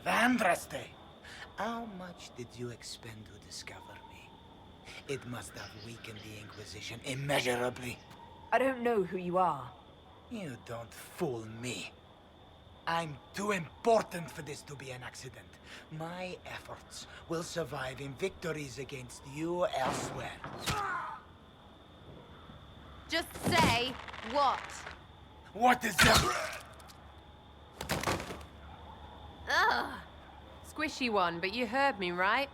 Andraste! How much did you expend to discover me? It must have weakened the Inquisition immeasurably. I don't know who you are. You don't fool me. I'm too important for this to be an accident. My efforts will survive in victories against you elsewhere. Just say what? What is that? Ugh. Squishy one, but you heard me, right?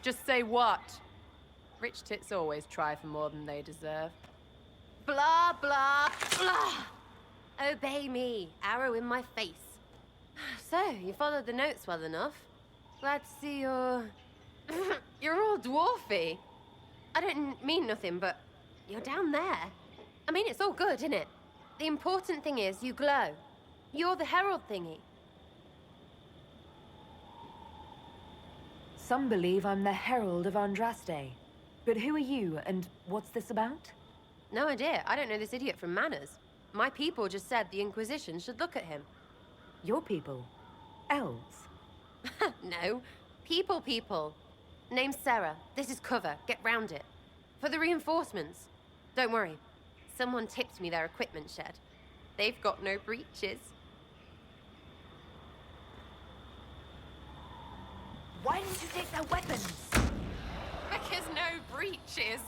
Just say what? Rich tits always try for more than they deserve. Blah, blah, blah. Obey me. Arrow in my face. So, you followed the notes well enough. Glad to see you're... you're all dwarfy. I don't mean nothing, but you're down there. I mean, it's all good, isn't it? The important thing is you glow. You're the herald thingy. Some believe I'm the Herald of Andraste. But who are you, and what's this about? No idea. I don't know this idiot from Manners. My people just said the Inquisition should look at him. Your people? Elves? No. People. Name's Sera. This is cover. Get round it. For the reinforcements. Don't worry. Someone tipped me their equipment shed. They've got no breaches. Why didn't you take their weapons? Because no breaches.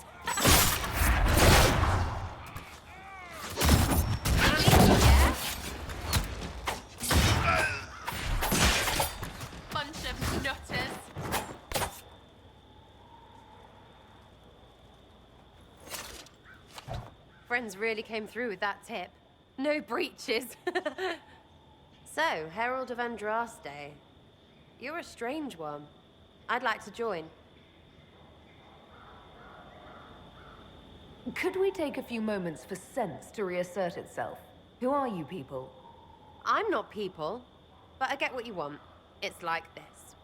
Bunch of nutters. Friends really came through with that tip. No breaches. So, Herald of Andraste. You're a strange one. I'd like to join. Could we take a few moments for sense to reassert itself? Who are you people? I'm not people, but I get what you want. It's like this.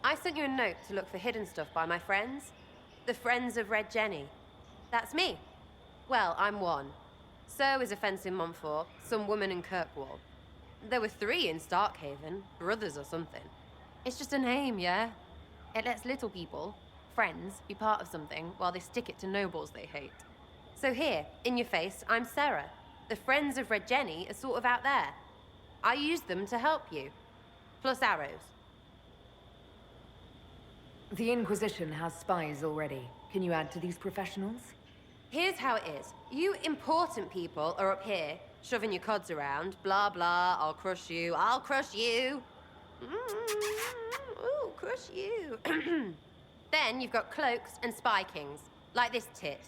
I sent you a note to look for hidden stuff by my friends. The Friends of Red Jenny. That's me. Well, I'm one. So is a fence in Montfort, some woman in Kirkwall. There were 3 in Starkhaven, brothers or something. It's just a name, yeah? It lets little people, friends, be part of something while they stick it to nobles they hate. So here, in your face, I'm Sera. The Friends of Red Jenny are sort of out there. I use them to help you. Plus arrows. The Inquisition has spies already. Can you add to these professionals? Here's how it is. You important people are up here, shoving your cods around. Blah, blah, I'll crush you, I'll crush you. Ooh, crush you. Then you've got cloaks and spy kings, like this tit.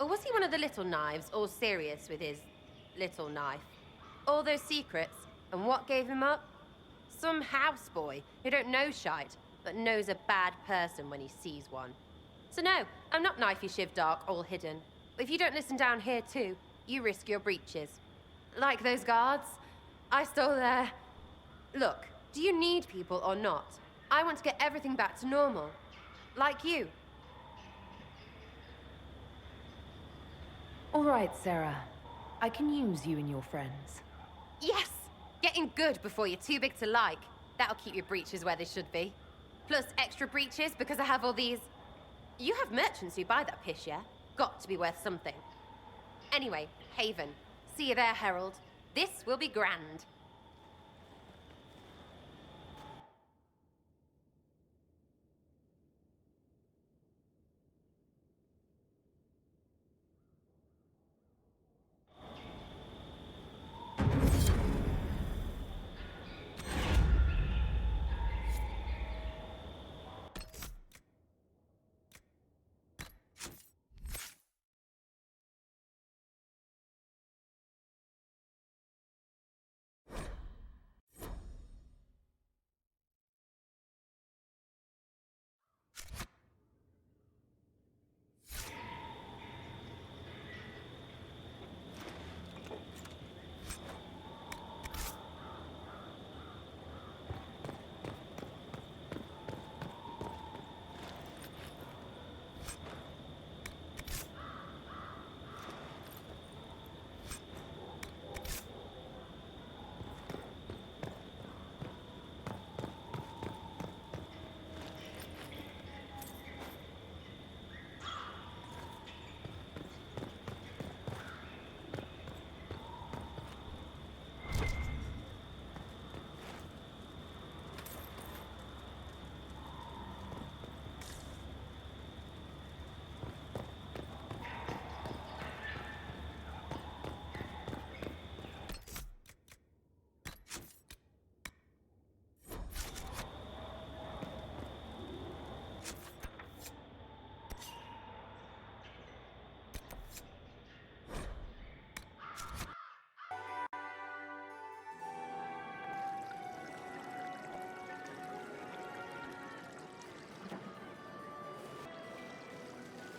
Or was he one of the little knives, all serious with his little knife? All those secrets, and what gave him up? Some houseboy who don't know shite, but knows a bad person when he sees one. So no, I'm not knifey shiv dark, all hidden. If you don't listen down here too, you risk your breeches. Like those guards, I stole their... Look, do you need people or not? I want to get everything back to normal. Like you. All right, Sera. I can use you and your friends. Yes! Getting good before you're too big to like. That'll keep your breeches where they should be. Plus extra breeches because I have all these... You have merchants who buy that piss, yeah? Got to be worth something. Anyway, Haven. See you there, Herald. This will be grand.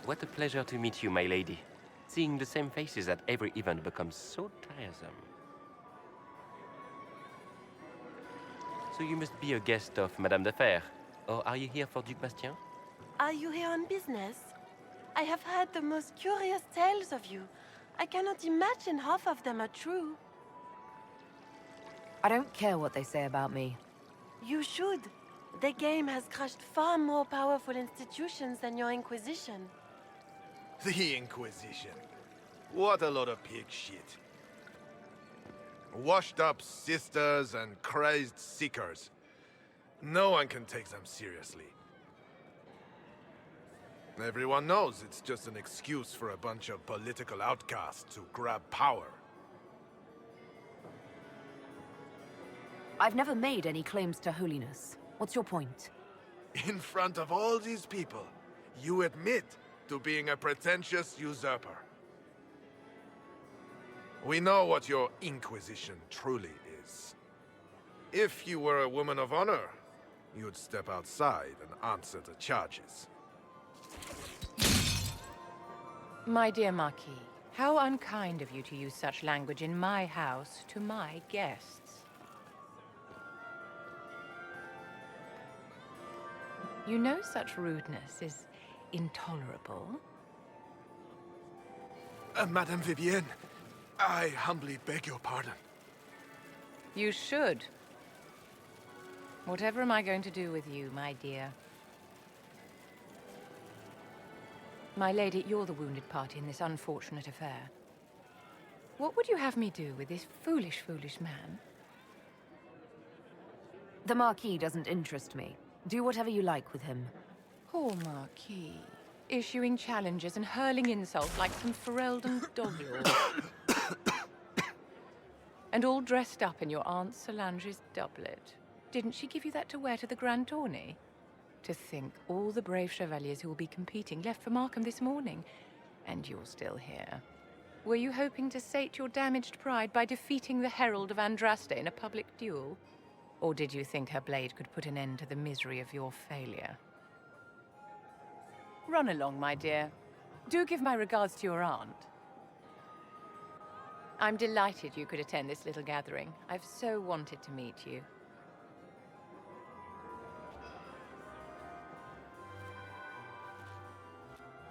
What a pleasure to meet you, my lady. Seeing the same faces at every event becomes so tiresome. So you must be a guest of Madame de Fer, or are you here for Duc Bastien? Are you here on business? I have heard the most curious tales of you. I cannot imagine half of them are true. I don't care what they say about me. You should. The game has crushed far more powerful institutions than your Inquisition. The Inquisition. What a lot of pig shit. Washed up sisters and crazed seekers. No one can take them seriously. Everyone knows it's just an excuse for a bunch of political outcasts to grab power. I've never made any claims to holiness. What's your point? In front of all these people, you admit to being a pretentious usurper. We know what your Inquisition truly is. If you were a woman of honor, you'd step outside and answer the charges. My dear Marquis, how unkind of you to use such language in my house to my guests. You know such rudeness is intolerable. Madame Vivienne, I humbly beg your pardon. You should. Whatever am I going to do with you, my dear? My lady, you're the wounded party in this unfortunate affair. What would you have me do with this foolish, foolish man? The Marquis doesn't interest me. Do whatever you like with him. Poor Marquis. Issuing challenges and hurling insults like some Ferelden doglord. And all dressed up in your Aunt Solange's doublet. Didn't she give you that to wear to the Grand Tourney? To think all the brave chevaliers who will be competing left for Markham this morning, and you're still here. Were you hoping to sate your damaged pride by defeating the Herald of Andraste in a public duel? Or did you think her blade could put an end to the misery of your failure? Run along, my dear. Do give my regards to your aunt. I'm delighted you could attend this little gathering. I've so wanted to meet you.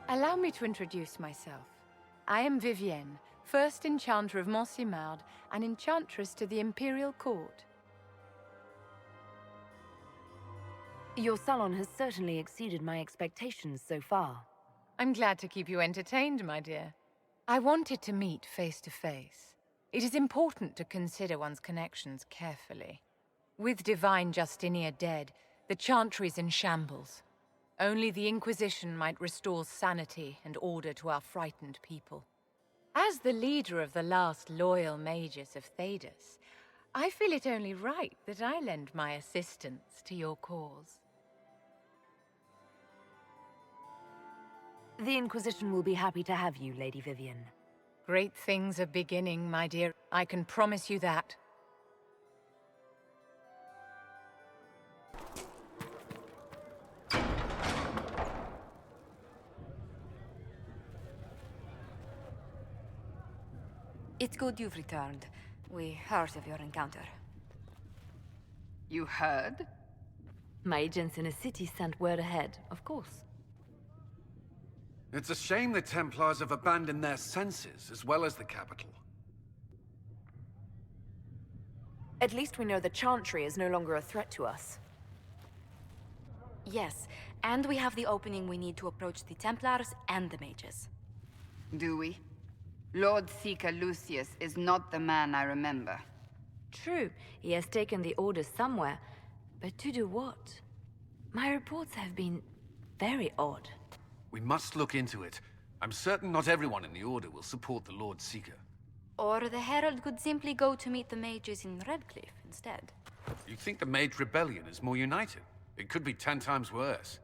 Allow me to introduce myself. I am Vivienne, first Enchanter of Montsimard and Enchantress to the Imperial Court. Your salon has certainly exceeded my expectations so far. I'm glad to keep you entertained, my dear. I wanted to meet face to face. It is important to consider one's connections carefully. With Divine Justinia dead, the Chantry is in shambles. Only the Inquisition might restore sanity and order to our frightened people. As the leader of the last loyal mages of Thedas, I feel it only right that I lend my assistance to your cause. The Inquisition will be happy to have you, Lady Vivienne. Great things are beginning, my dear. I can promise you that. It's good you've returned. We heard of your encounter. You heard? My agents in the city sent word ahead, of course. It's a shame the Templars have abandoned their senses, as well as the capital. At least we know the Chantry is no longer a threat to us. Yes, and we have the opening we need to approach the Templars and the mages. Do we? Lord Seeker Lucius is not the man I remember. True, he has taken the orders somewhere, but to do what? My reports have been very odd. We must look into it. I'm certain not everyone in the Order will support the Lord Seeker. Or the Herald could simply go to meet the mages in Redcliffe instead. You think the Mage Rebellion is more united? It could be 10 times worse.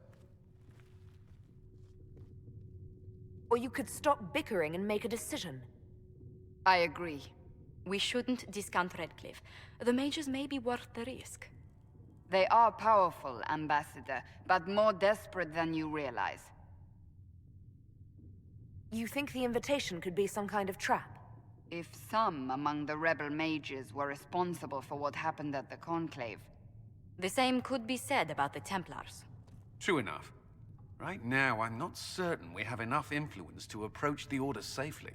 Or you could stop bickering and make a decision. I agree. We shouldn't discount Redcliffe. The mages may be worth the risk. They are powerful, Ambassador, but more desperate than you realize. You think the invitation could be some kind of trap? If some among the rebel mages were responsible for what happened at the Conclave. The same could be said about the Templars. True enough. Right now, I'm not certain we have enough influence to approach the Order safely.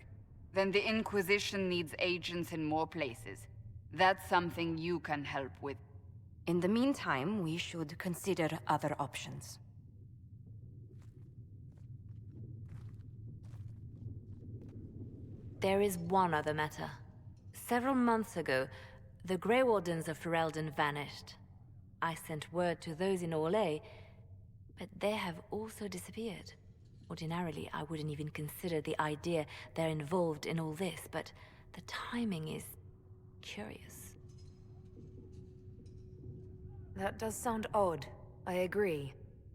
Then the Inquisition needs agents in more places. That's something you can help with. In the meantime, we should consider other options. There is one other matter. Several months ago, the Grey Wardens of Ferelden vanished. I sent word to those in Orlais, but they have also disappeared. Ordinarily, I wouldn't even consider the idea they're involved in all this, but the timing is curious. That does sound odd. I agree.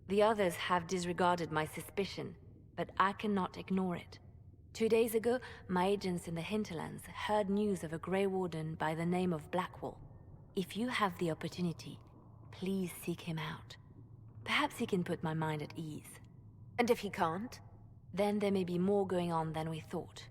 The others have disregarded my suspicion, but I cannot ignore it. 2 days ago, my agents in the hinterlands heard news of a Grey Warden by the name of Blackwall. If you have the opportunity, please seek him out. Perhaps he can put my mind at ease. And if he can't? Then there may be more going on than we thought.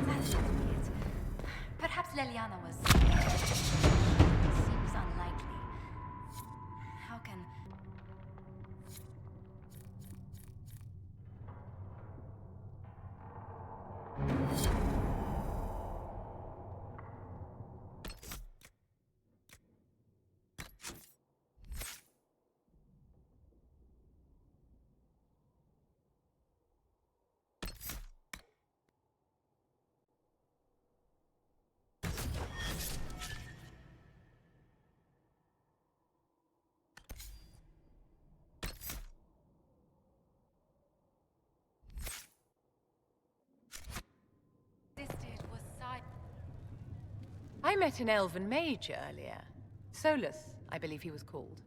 That's weird. Perhaps Leliana was... Seems unlikely. How can... I met an elven mage earlier. Solus, I believe he was called.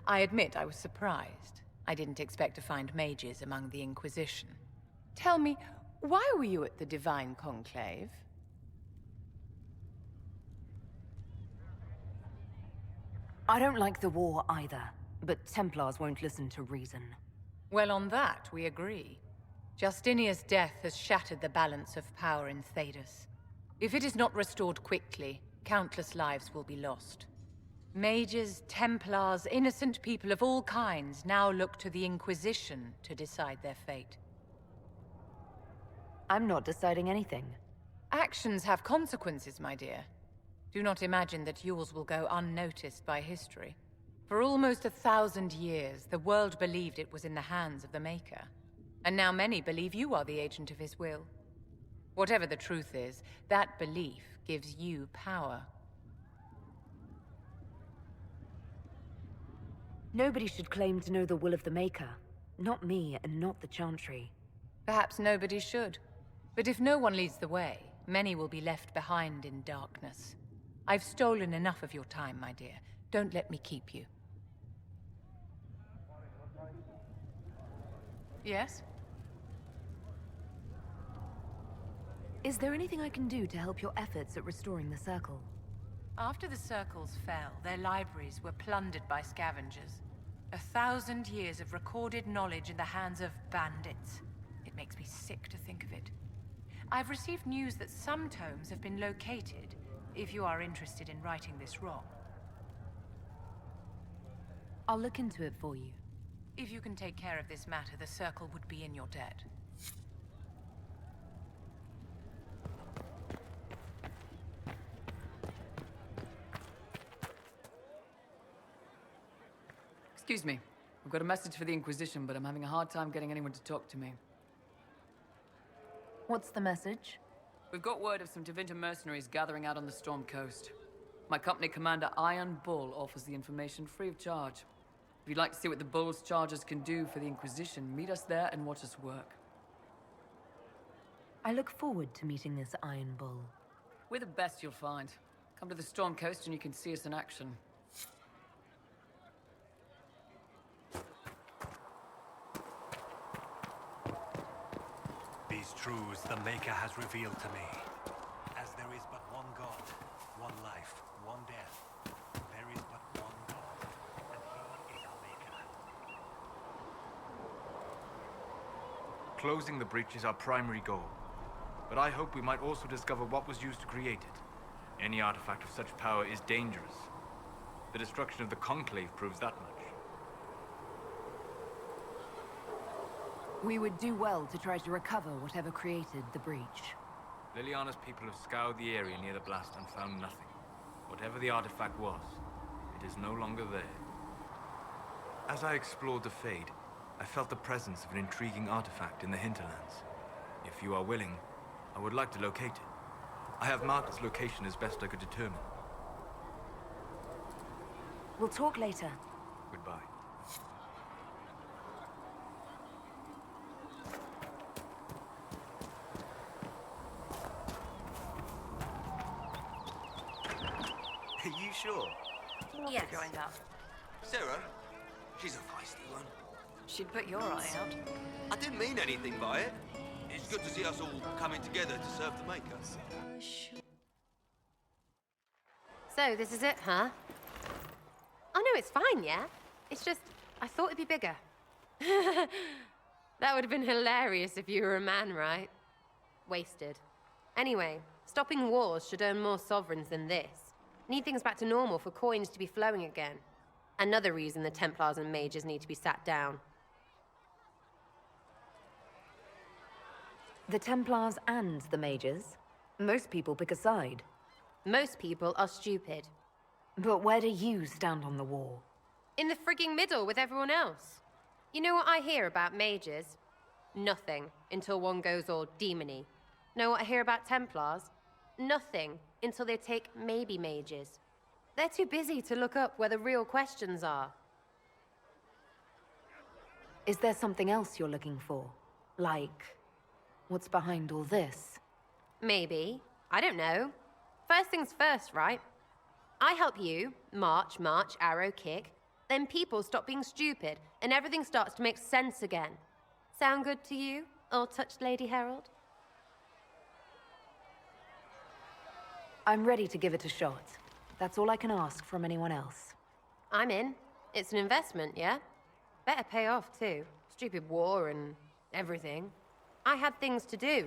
I admit I was surprised. I didn't expect to find mages among the Inquisition. Tell me, why were you at the Divine Conclave? I don't like the war either, but Templars won't listen to reason. Well, on that, we agree. Justinia's death has shattered the balance of power in Thedas. If it is not restored quickly, countless lives will be lost. Mages, Templars, innocent people of all kinds now look to the Inquisition to decide their fate. I'm not deciding anything. Actions have consequences, my dear. Do not imagine that yours will go unnoticed by history. For almost 1,000 years, the world believed it was in the hands of the Maker. And now many believe you are the agent of his will. Whatever the truth is, that belief gives you power. Nobody should claim to know the will of the Maker. Not me, and not the Chantry. Perhaps nobody should. But if no one leads the way, many will be left behind in darkness. I've stolen enough of your time, my dear. Don't let me keep you. Yes? Is there anything I can do to help your efforts at restoring the Circle? After the Circles fell, their libraries were plundered by scavengers. 1,000 years of recorded knowledge in the hands of bandits. It makes me sick to think of it. I've received news that some tomes have been located, if you are interested in righting this wrong. I'll look into it for you. If you can take care of this matter, the Circle would be in your debt. Excuse me. I've got a message for the Inquisition, but I'm having a hard time getting anyone to talk to me. What's the message? We've got word of some Tevinter mercenaries gathering out on the Storm Coast. My company commander, Iron Bull, offers the information free of charge. If you'd like to see what the Bull's charges can do for the Inquisition, meet us there and watch us work. I look forward to meeting this Iron Bull. We're the best you'll find. Come to the Storm Coast and you can see us in action. These truths the Maker has revealed to me. As there is but one God, one life, one death, there is but one God, and he is our Maker. Closing the breach is our primary goal. But I hope we might also discover what was used to create it. Any artifact of such power is dangerous. The destruction of the Conclave proves that much. We would do well to try to recover whatever created the breach. Liliana's people have scoured the area near the blast and found nothing. Whatever the artifact was, it is no longer there. As I explored the Fade, I felt the presence of an intriguing artifact in the hinterlands. If you are willing, I would like to locate it. I have marked its location as best I could determine. We'll talk later. Goodbye. Are you sure? Yes. Going up. Sera? She's a feisty one. She'd put your eye out. I didn't mean anything by it. It's good to see us all coming together to serve the Maker. So, this is it, huh? Oh no, it's fine, yeah? It's just, I thought it'd be bigger. That would have been hilarious if you were a man, right? Wasted. Anyway, stopping wars should earn more sovereigns than this. Need things back to normal for coins to be flowing again. Another reason the Templars and mages need to be sat down. The Templars and the mages? Most people pick a side. Most people are stupid. But where do you stand on the war? In the frigging middle with everyone else. You know what I hear about mages? Nothing, until one goes all demony. Know what I hear about Templars? Nothing, until they take maybe mages. They're too busy to look up where the real questions are. Is there something else you're looking for? Like, what's behind all this? Maybe. I don't know. First things first, right? I help you, march, arrow, kick. Then people stop being stupid, and everything starts to make sense again. Sound good to you, all-touched Lady Herald? I'm ready to give it a shot. That's all I can ask from anyone else. I'm in. It's an investment, yeah? Better pay off, too. Stupid war and everything. I had things to do.